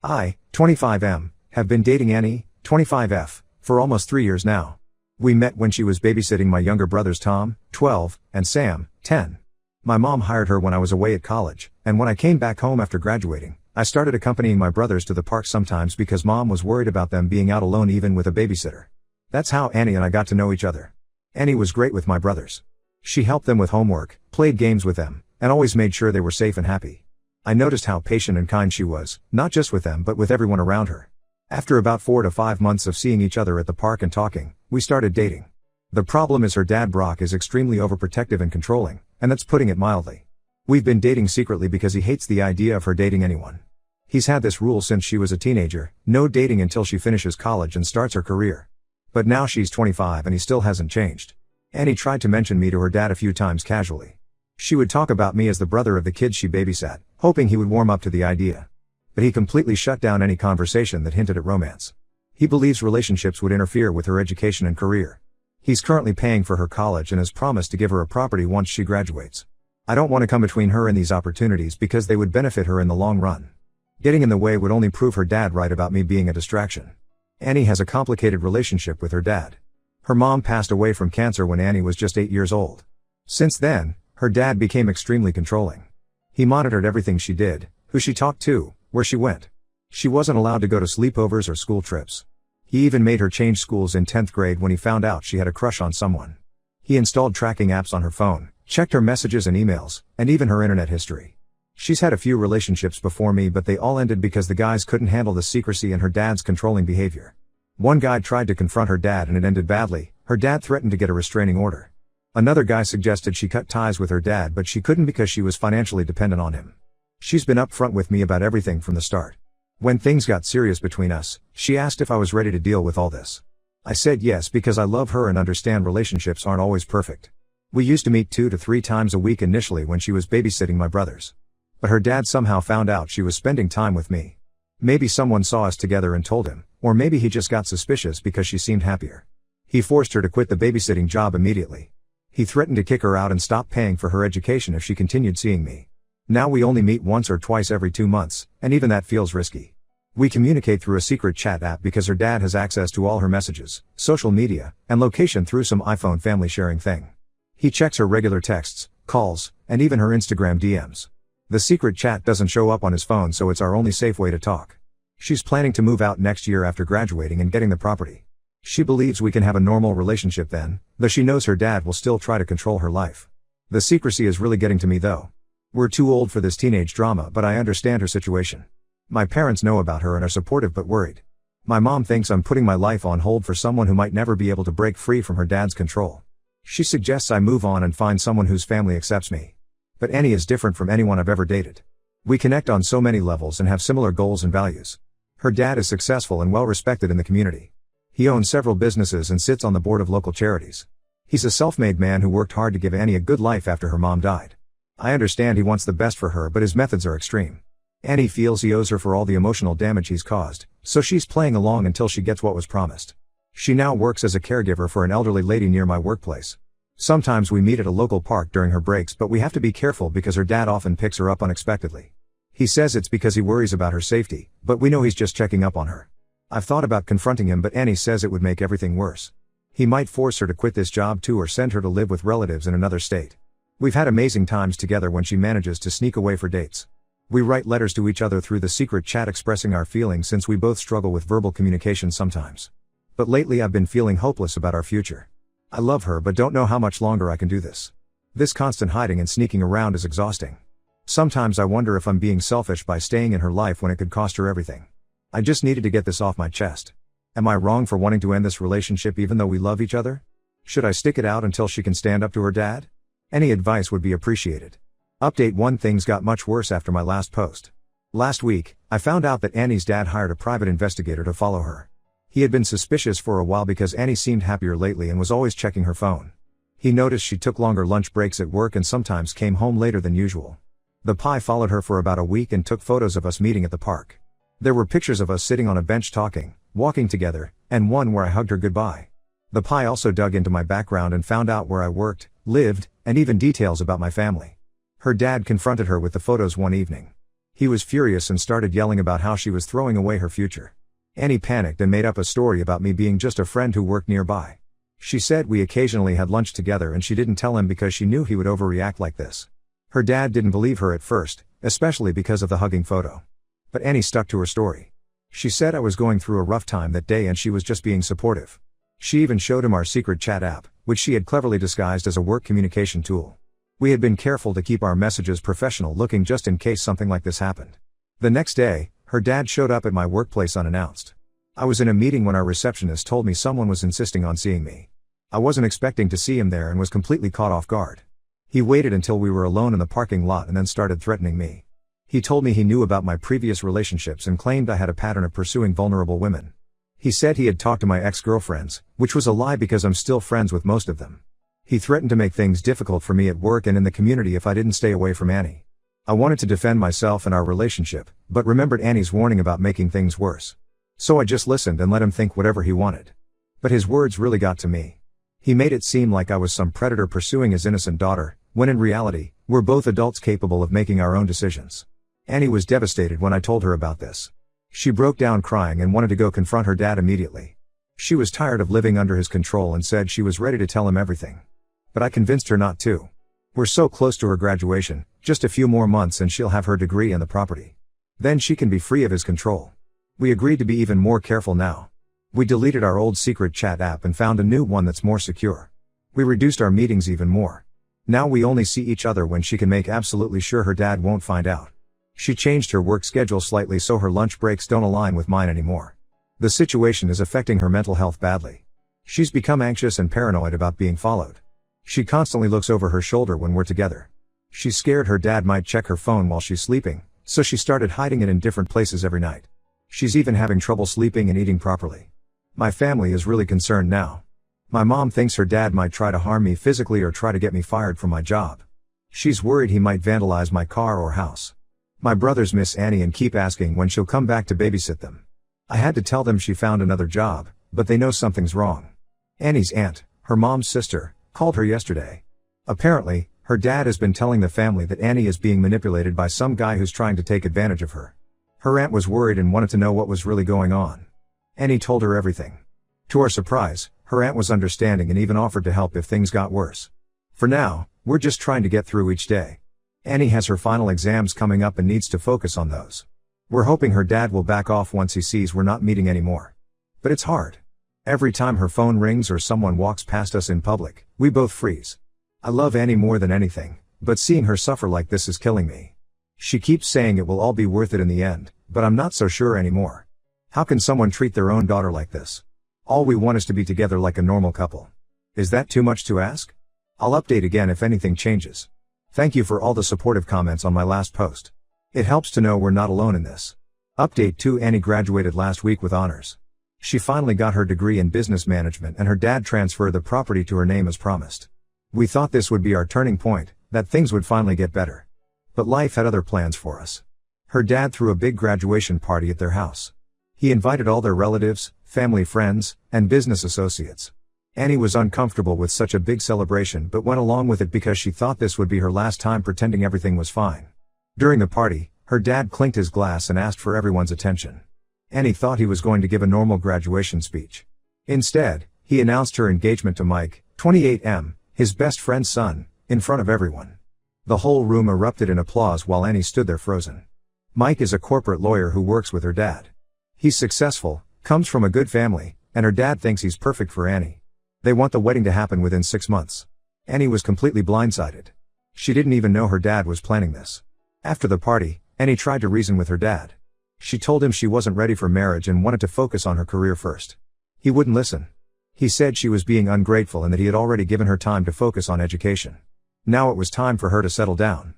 I, 25M, have been dating Annie, 25F, for almost 3 years now. We met when she was babysitting my younger brothers Tom, 12, and Sam, 10. My mom hired her when I was away at college, and when I came back home after graduating, I started accompanying my brothers to the park sometimes because mom was worried about them being out alone even with a babysitter. That's how Annie and I got to know each other. Annie was great with my brothers. She helped them with homework, played games with them, and always made sure they were safe and happy. I noticed how patient and kind she was, not just with them but with everyone around her. After about 4 to 5 months of seeing each other at the park and talking, we started dating. The problem is her dad Brock is extremely overprotective and controlling, and that's putting it mildly. We've been dating secretly because he hates the idea of her dating anyone. He's had this rule since she was a teenager, no dating until she finishes college and starts her career. But now she's 25 and he still hasn't changed. Annie tried to mention me to her dad a few times casually. She would talk about me as the brother of the kids she babysat, hoping he would warm up to the idea. But he completely shut down any conversation that hinted at romance. He believes relationships would interfere with her education and career. He's currently paying for her college and has promised to give her a property once she graduates. I don't want to come between her and these opportunities because they would benefit her in the long run. Getting in the way would only prove her dad right about me being a distraction. Annie has a complicated relationship with her dad. Her mom passed away from cancer when Annie was just 8 years old. Since then, her dad became extremely controlling. He monitored everything she did, who she talked to, where she went. She wasn't allowed to go to sleepovers or school trips. He even made her change schools in 10th grade when he found out she had a crush on someone. He installed tracking apps on her phone, checked her messages and emails, and even her internet history. She's had a few relationships before me but they all ended because the guys couldn't handle the secrecy and her dad's controlling behavior. One guy tried to confront her dad and it ended badly. Her dad threatened to get a restraining order. Another guy suggested she cut ties with her dad but she couldn't because she was financially dependent on him. She's been upfront with me about everything from the start. When things got serious between us, she asked if I was ready to deal with all this. I said yes because I love her and understand relationships aren't always perfect. We used to meet 2 to 3 times a week initially when she was babysitting my brothers. But her dad somehow found out she was spending time with me. Maybe someone saw us together and told him, or maybe he just got suspicious because she seemed happier. He forced her to quit the babysitting job immediately. He threatened to kick her out and stop paying for her education if she continued seeing me. Now we only meet once or twice every 2 months, and even that feels risky. We communicate through a secret chat app because her dad has access to all her messages, social media, and location through some iPhone family sharing thing. He checks her regular texts, calls, and even her Instagram DMs. The secret chat doesn't show up on his phone so it's our only safe way to talk. She's planning to move out next year after graduating and getting the property. She believes we can have a normal relationship then, though she knows her dad will still try to control her life. The secrecy is really getting to me though. We're too old for this teenage drama but I understand her situation. My parents know about her and are supportive but worried. My mom thinks I'm putting my life on hold for someone who might never be able to break free from her dad's control. She suggests I move on and find someone whose family accepts me. But Annie is different from anyone I've ever dated. We connect on so many levels and have similar goals and values. Her dad is successful and well respected in the community. He owns several businesses and sits on the board of local charities. He's a self-made man who worked hard to give Annie a good life after her mom died. I understand he wants the best for her but his methods are extreme. Annie feels he owes her for all the emotional damage he's caused, so she's playing along until she gets what was promised. She now works as a caregiver for an elderly lady near my workplace. Sometimes we meet at a local park during her breaks but we have to be careful because her dad often picks her up unexpectedly. He says it's because he worries about her safety, but we know he's just checking up on her. I've thought about confronting him but Annie says it would make everything worse. He might force her to quit this job too or send her to live with relatives in another state. We've had amazing times together when she manages to sneak away for dates. We write letters to each other through the secret chat expressing our feelings since we both struggle with verbal communication sometimes. But lately I've been feeling hopeless about our future. I love her but don't know how much longer I can do this. This constant hiding and sneaking around is exhausting. Sometimes I wonder if I'm being selfish by staying in her life when it could cost her everything. I just needed to get this off my chest. Am I wrong for wanting to end this relationship even though we love each other? Should I stick it out until she can stand up to her dad? Any advice would be appreciated. Update 1: Things got much worse after my last post. Last week, I found out that Annie's dad hired a private investigator to follow her. He had been suspicious for a while because Annie seemed happier lately and was always checking her phone. He noticed she took longer lunch breaks at work and sometimes came home later than usual. The PI followed her for about a week and took photos of us meeting at the park. There were pictures of us sitting on a bench talking, walking together, and one where I hugged her goodbye. The PI also dug into my background and found out where I worked, lived, and even details about my family. Her dad confronted her with the photos one evening. He was furious and started yelling about how she was throwing away her future. Annie panicked and made up a story about me being just a friend who worked nearby. She said we occasionally had lunch together and she didn't tell him because she knew he would overreact like this. Her dad didn't believe her at first, especially because of the hugging photo. But Annie stuck to her story. She said I was going through a rough time that day and she was just being supportive. She even showed him our secret chat app, which she had cleverly disguised as a work communication tool. We had been careful to keep our messages professional looking just in case something like this happened. The next day, her dad showed up at my workplace unannounced. I was in a meeting when our receptionist told me someone was insisting on seeing me. I wasn't expecting to see him there and was completely caught off guard. He waited until we were alone in the parking lot and then started threatening me. He told me he knew about my previous relationships and claimed I had a pattern of pursuing vulnerable women. He said he had talked to my ex-girlfriends, which was a lie because I'm still friends with most of them. He threatened to make things difficult for me at work and in the community if I didn't stay away from Annie. I wanted to defend myself and our relationship, but remembered Annie's warning about making things worse. So I just listened and let him think whatever he wanted. But his words really got to me. He made it seem like I was some predator pursuing his innocent daughter, when in reality, we're both adults capable of making our own decisions. Annie was devastated when I told her about this. She broke down crying and wanted to go confront her dad immediately. She was tired of living under his control and said she was ready to tell him everything. But I convinced her not to. We're so close to her graduation, just a few more months and she'll have her degree and the property. Then she can be free of his control. We agreed to be even more careful now. We deleted our old secret chat app and found a new one that's more secure. We reduced our meetings even more. Now we only see each other when she can make absolutely sure her dad won't find out. She changed her work schedule slightly so her lunch breaks don't align with mine anymore. The situation is affecting her mental health badly. She's become anxious and paranoid about being followed. She constantly looks over her shoulder when we're together. She's scared her dad might check her phone while she's sleeping, so she started hiding it in different places every night. She's even having trouble sleeping and eating properly. My family is really concerned now. My mom thinks her dad might try to harm me physically or try to get me fired from my job. She's worried he might vandalize my car or house. My brothers miss Annie and keep asking when she'll come back to babysit them. I had to tell them she found another job, but they know something's wrong. Annie's aunt, her mom's sister, called her yesterday. Apparently, her dad has been telling the family that Annie is being manipulated by some guy who's trying to take advantage of her. Her aunt was worried and wanted to know what was really going on. Annie told her everything. To our surprise, her aunt was understanding and even offered to help if things got worse. For now, we're just trying to get through each day. Annie has her final exams coming up and needs to focus on those. We're hoping her dad will back off once he sees we're not meeting anymore. But it's hard. Every time her phone rings or someone walks past us in public, we both freeze. I love Annie more than anything, but seeing her suffer like this is killing me. She keeps saying it will all be worth it in the end, but I'm not so sure anymore. How can someone treat their own daughter like this? All we want is to be together like a normal couple. Is that too much to ask? I'll update again if anything changes. Thank you for all the supportive comments on my last post. It helps to know we're not alone in this. Update 2: Annie graduated last week with honors. She finally got her degree in business management and her dad transferred the property to her name as promised. We thought this would be our turning point, that things would finally get better. But life had other plans for us. Her dad threw a big graduation party at their house. He invited all their relatives, family friends, and business associates. Annie was uncomfortable with such a big celebration but went along with it because she thought this would be her last time pretending everything was fine. During the party, her dad clinked his glass and asked for everyone's attention. Annie thought he was going to give a normal graduation speech. Instead, he announced her engagement to Mike, 28M, his best friend's son, in front of everyone. The whole room erupted in applause while Annie stood there frozen. Mike is a corporate lawyer who works with her dad. He's successful, comes from a good family, and her dad thinks he's perfect for Annie. They want the wedding to happen within 6 months. Annie was completely blindsided. She didn't even know her dad was planning this. After the party, Annie tried to reason with her dad. She told him she wasn't ready for marriage and wanted to focus on her career first. He wouldn't listen. He said she was being ungrateful and that he had already given her time to focus on education. Now it was time for her to settle down.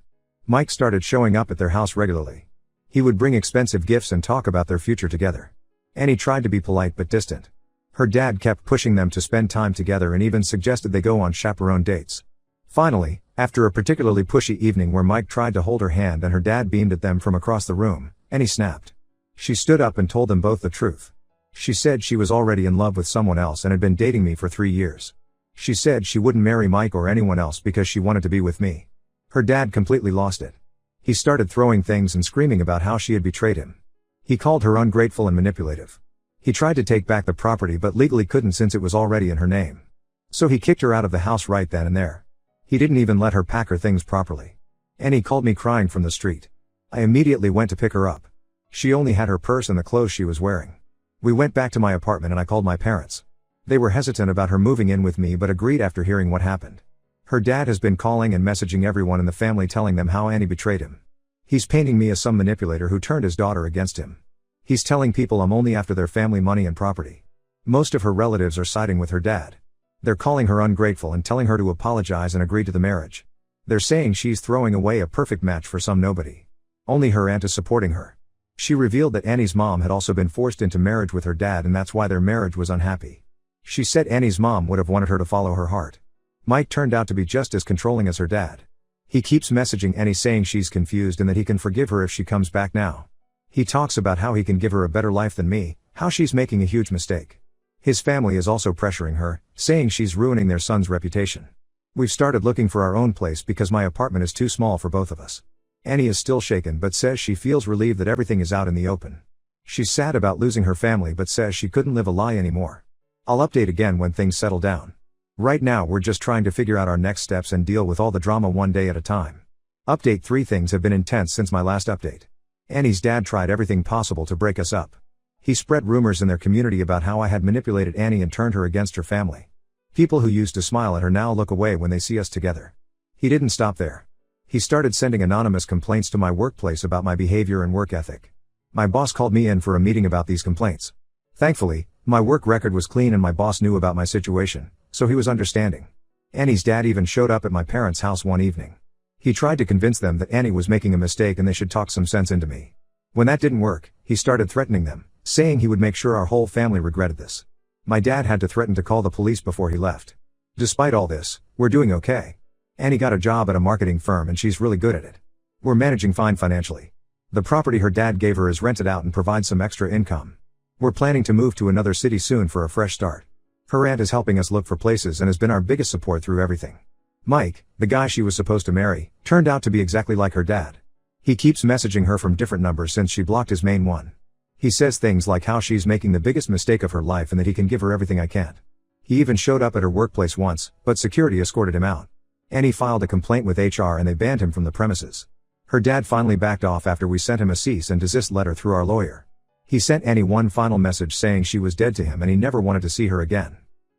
Mike started showing up at their house regularly. He would bring expensive gifts and talk about their future together. Annie tried to be polite but distant. Her dad kept pushing them to spend time together and even suggested they go on chaperone dates. Finally, after a particularly pushy evening where Mike tried to hold her hand and her dad beamed at them from across the room, Annie snapped. She stood up and told them both the truth. She said she was already in love with someone else and had been dating me for 3 years. She said she wouldn't marry Mike or anyone else because she wanted to be with me. Her dad completely lost it. He started throwing things and screaming about how she had betrayed him. He called her ungrateful and manipulative. He tried to take back the property but legally couldn't since it was already in her name. So he kicked her out of the house right then and there. He didn't even let her pack her things properly. Annie called me crying from the street. I immediately went to pick her up. She only had her purse and the clothes she was wearing. We went back to my apartment and I called my parents. They were hesitant about her moving in with me but agreed after hearing what happened. Her dad has been calling and messaging everyone in the family telling them how Annie betrayed him. He's painting me as some manipulator who turned his daughter against him. He's telling people I'm only after their family money and property. Most of her relatives are siding with her dad. They're calling her ungrateful and telling her to apologize and agree to the marriage. They're saying she's throwing away a perfect match for some nobody. Only her aunt is supporting her. She revealed that Annie's mom had also been forced into marriage with her dad and that's why their marriage was unhappy. She said Annie's mom would have wanted her to follow her heart. Mike turned out to be just as controlling as her dad. He keeps messaging Annie saying she's confused and that he can forgive her if she comes back now. He talks about how he can give her a better life than me, how she's making a huge mistake. His family is also pressuring her, saying she's ruining their son's reputation. We've started looking for our own place because my apartment is too small for both of us. Annie is still shaken but says she feels relieved that everything is out in the open. She's sad about losing her family but says she couldn't live a lie anymore. I'll update again when things settle down. Right now we're just trying to figure out our next steps and deal with all the drama one day at a time. Update 3: Things have been intense since my last update. Annie's dad tried everything possible to break us up. He spread rumors in their community about how I had manipulated Annie and turned her against her family. People who used to smile at her now look away when they see us together. He didn't stop there. He started sending anonymous complaints to my workplace about my behavior and work ethic. My boss called me in for a meeting about these complaints. Thankfully, my work record was clean and my boss knew about my situation, so he was understanding. Annie's dad even showed up at my parents' house one evening. He tried to convince them that Annie was making a mistake and they should talk some sense into me. When that didn't work, he started threatening them, saying he would make sure our whole family regretted this. My dad had to threaten to call the police before he left. Despite all this, we're doing okay. Annie got a job at a marketing firm and she's really good at it. We're managing fine financially. The property her dad gave her is rented out and provides some extra income. We're planning to move to another city soon for a fresh start. Her aunt is helping us look for places and has been our biggest support through everything. Mike, the guy she was supposed to marry, turned out to be exactly like her dad. He keeps messaging her from different numbers since she blocked his main one. He says things like how she's making the biggest mistake of her life and that he can give her everything I can't. He even showed up at her workplace once, but security escorted him out. Annie filed a complaint with HR and they banned him from the premises. Her dad finally backed off after we sent him a cease and desist letter through our lawyer. He sent Annie one final message saying she was dead to him and he never wanted to see her again.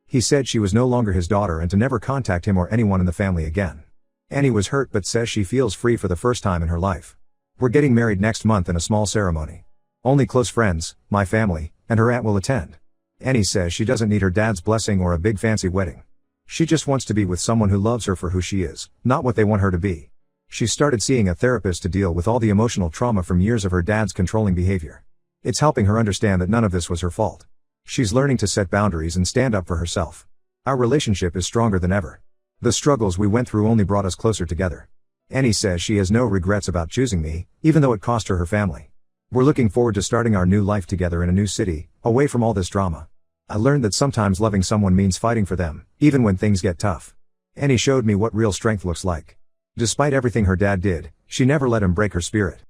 He said she was no longer his daughter and to never contact him or anyone in the family again. Annie was hurt but says she feels free for the first time in her life. We're getting married next month in a small ceremony. Only close friends, my family, and her aunt will attend. Annie says she doesn't need her dad's blessing or a big fancy wedding. She just wants to be with someone who loves her for who she is, not what they want her to be. She started seeing a therapist to deal with all the emotional trauma from years of her dad's controlling behavior. It's helping her understand that none of this was her fault. She's learning to set boundaries and stand up for herself. Our relationship is stronger than ever. The struggles we went through only brought us closer together. Annie says she has no regrets about choosing me, even though it cost her family. We're looking forward to starting our new life together in a new city, away from all this drama. I learned that sometimes loving someone means fighting for them, even when things get tough. Annie showed me what real strength looks like. Despite everything her dad did, she never let him break her spirit.